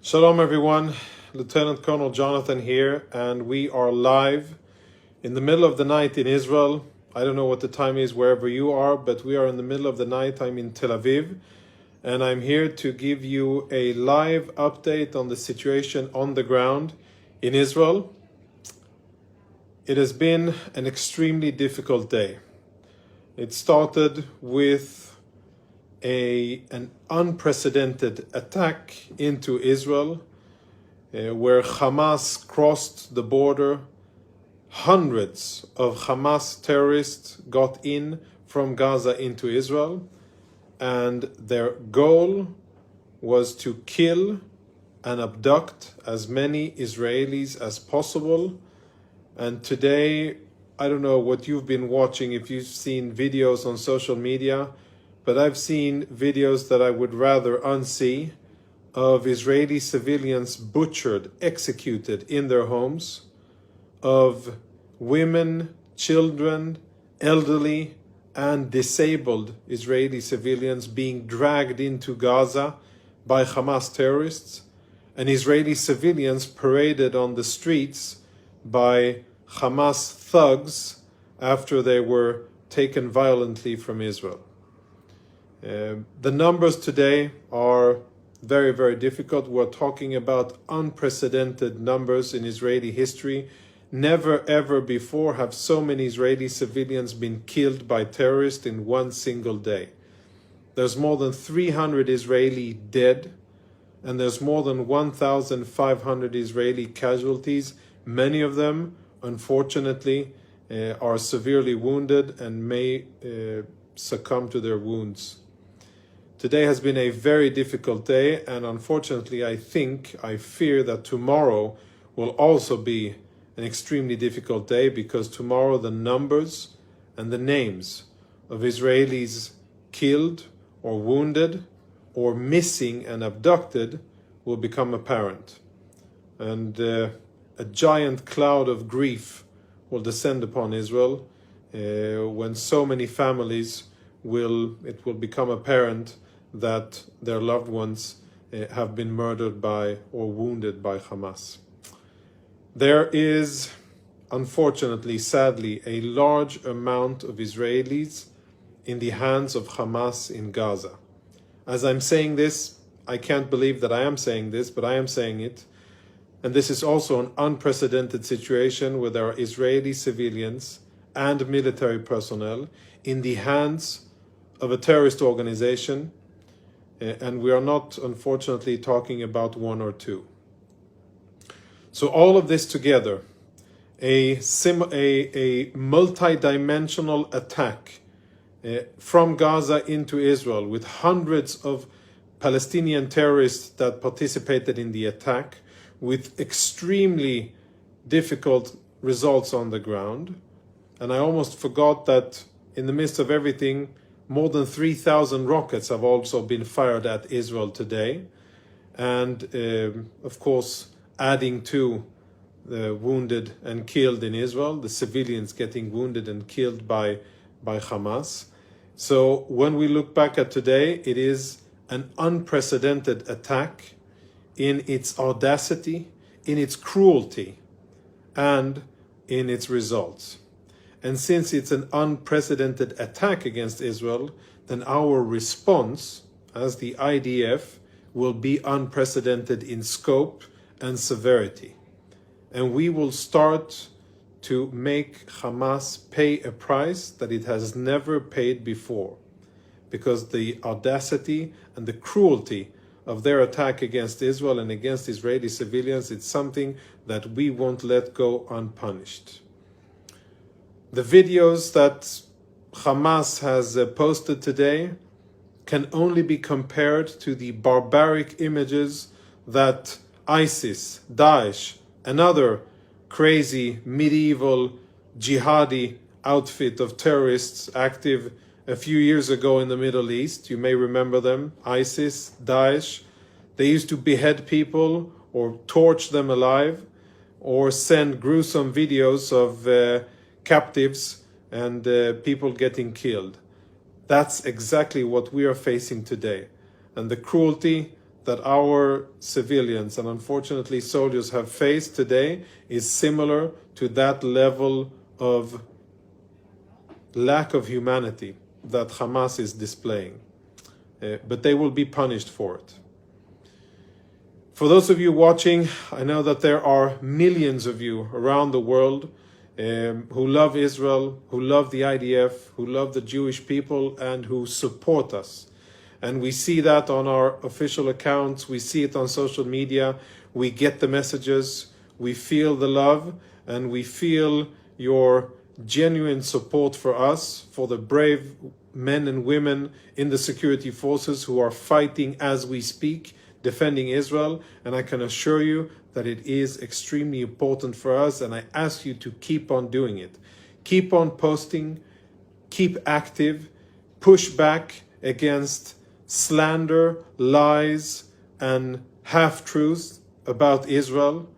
Shalom everyone, Lieutenant Colonel Jonathan here, and we are live in the middle of the night in Israel. I don't know what the time is wherever you are, but we are in the middle of the night. I'm in Tel Aviv, and I'm here to give you a live update on the situation on the ground in Israel. It has been an extremely difficult day. It started with an unprecedented attack into Israel, where Hamas crossed the border. Hundreds of Hamas terrorists got in from Gaza into Israel, and their goal was to kill and abduct as many Israelis as possible. And today, I don't know what you've been watching, if you've seen videos on social media, but I've seen videos that I would rather unsee of Israeli civilians butchered, executed in their homes, of women, children, elderly, and disabled Israeli civilians being dragged into Gaza by Hamas terrorists, and Israeli civilians paraded on the streets by Hamas thugs after they were taken violently from Israel. The numbers today are very, very difficult. We're talking about unprecedented numbers in Israeli history. Never ever before have so many Israeli civilians been killed by terrorists in one single day. There's more than 300 Israeli dead, and there's more than 1,500 Israeli casualties. Many of them, unfortunately, are severely wounded and may succumb to their wounds. Today has been a very difficult day, and unfortunately I fear that tomorrow will also be an extremely difficult day, because tomorrow the numbers and the names of Israelis killed or wounded or missing and abducted will become apparent. And a giant cloud of grief will descend upon Israel when so many families it will become apparent that their loved ones have been murdered by or wounded by Hamas. There is, unfortunately, sadly, a large amount of Israelis in the hands of Hamas in Gaza. As I'm saying this, I can't believe that I am saying this, but I am saying it. And this is also an unprecedented situation where there are Israeli civilians and military personnel in the hands of a terrorist organization. And we are not, unfortunately, talking about one or two. So all of this together, a multi-dimensional attack from Gaza into Israel, with hundreds of Palestinian terrorists that participated in the attack, with extremely difficult results on the ground. And I almost forgot that in the midst of everything, more than 3,000 rockets have also been fired at Israel today. And of course, adding to the wounded and killed in Israel, the civilians getting wounded and killed by Hamas. So when we look back at today, it is an unprecedented attack in its audacity, in its cruelty, and in its results. And since it's an unprecedented attack against Israel, then our response as the IDF will be unprecedented in scope and severity. And we will start to make Hamas pay a price that it has never paid before, because the audacity and the cruelty of their attack against Israel and against Israeli civilians, it's something that we won't let go unpunished. The videos that Hamas has posted today can only be compared to the barbaric images that ISIS, Daesh, and other crazy medieval jihadi outfit of terrorists active a few years ago in the Middle East. You may remember them, ISIS, Daesh. They used to behead people or torch them alive, or send gruesome videos of captives and people getting killed. That's exactly what we are facing today. And the cruelty, that our civilians and unfortunately soldiers have faced today is similar to that level of lack of humanity that Hamas is displaying. But they will be punished for it. For those of you watching, I know that there are millions of you around the world who love Israel, who love the IDF, who love the Jewish people, and who support us. And we see that on our official accounts, we see it on social media, we get the messages, we feel the love, and we feel your genuine support for us, for the brave men and women in the security forces who are fighting as we speak, defending Israel. And I can assure you that it is extremely important for us, and I ask you to keep on doing it. Keep on posting, keep active, push back against slander, lies, and half-truths about Israel.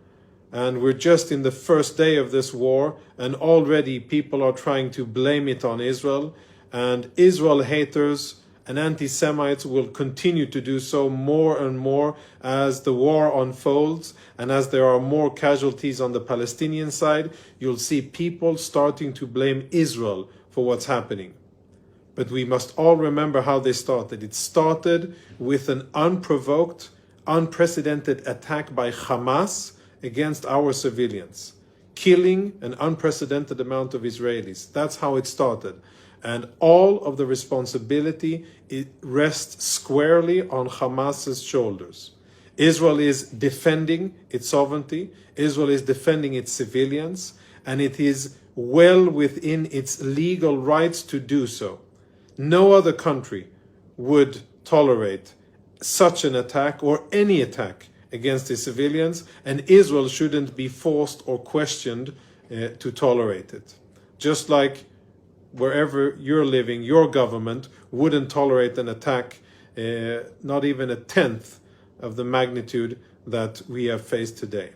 And we're just in the first day of this war, and already people are trying to blame it on Israel. And Israel haters and anti-Semites will continue to do so more and more as the war unfolds, and as there are more casualties on the Palestinian side. You'll see people starting to blame Israel for what's happening. But we must all remember how this started. It started with an unprovoked, unprecedented attack by Hamas against our civilians, killing an unprecedented amount of Israelis. That's how it started. And all of the responsibility, it rests squarely on Hamas's shoulders. Israel is defending its sovereignty. Israel is defending its civilians, and it is well within its legal rights to do so. No other country would tolerate such an attack or any attack against its civilians, and Israel shouldn't be forced or questioned to tolerate it. Just like wherever you're living, your government wouldn't tolerate an attack, not even a tenth of the magnitude that we have faced today.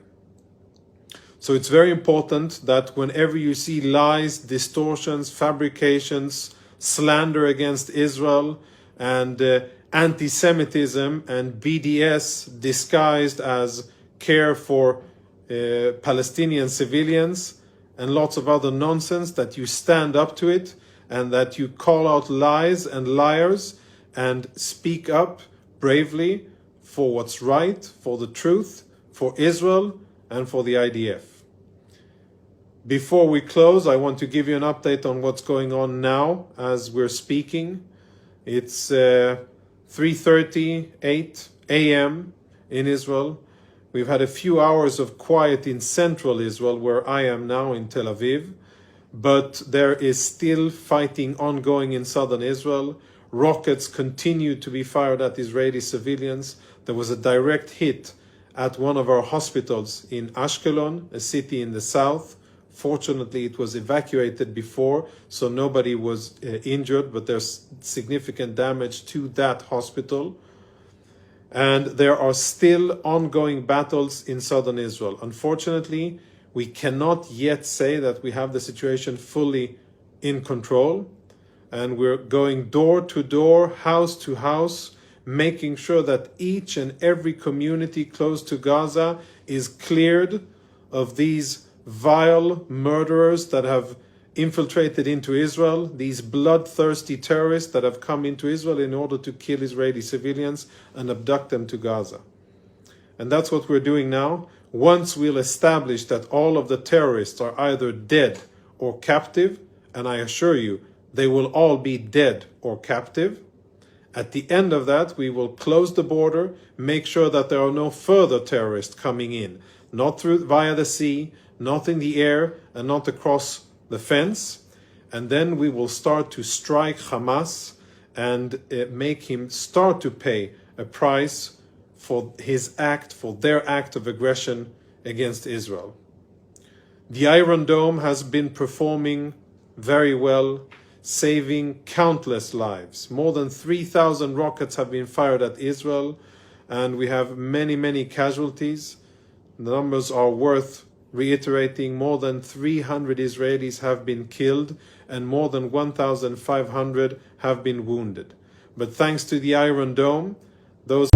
So it's very important that whenever you see lies, distortions, fabrications, slander against Israel, and anti-Semitism and BDS disguised as care for Palestinian civilians, and lots of other nonsense, that you stand up to it and that you call out lies and liars and speak up bravely for what's right, for the truth, for Israel and for the IDF. Before we close, I want to give you an update on what's going on now as we're speaking. It's 3:38 a.m. in Israel. We've had a few hours of quiet in central Israel, where I am now in Tel Aviv, but there is still fighting ongoing in southern Israel. Rockets continue to be fired at Israeli civilians. There was a direct hit at one of our hospitals in Ashkelon, a city in the south. Fortunately, it was evacuated before, so nobody was injured, but there's significant damage to that hospital. And there are still ongoing battles in southern Israel. Unfortunately, we cannot yet say that we have the situation fully in control. And we're going door to door, house to house, making sure that each and every community close to Gaza is cleared of these vile murderers that have infiltrated into Israel, these bloodthirsty terrorists that have come into Israel in order to kill Israeli civilians and abduct them to Gaza. And that's what we're doing now. Once we'll establish that all of the terrorists are either dead or captive, and I assure you, they will all be dead or captive, at the end of that, we will close the border, make sure that there are no further terrorists coming in, not via the sea, not in the air, and not across the fence. And then we will start to strike Hamas and make him start to pay a price for his act, for their act of aggression against Israel. The Iron Dome has been performing very well, saving countless lives. More than 3,000 rockets have been fired at Israel, and we have many, many casualties. The numbers are worth reiterating. More than 300 Israelis have been killed, and more than 1,500 have been wounded. But thanks to the Iron Dome, those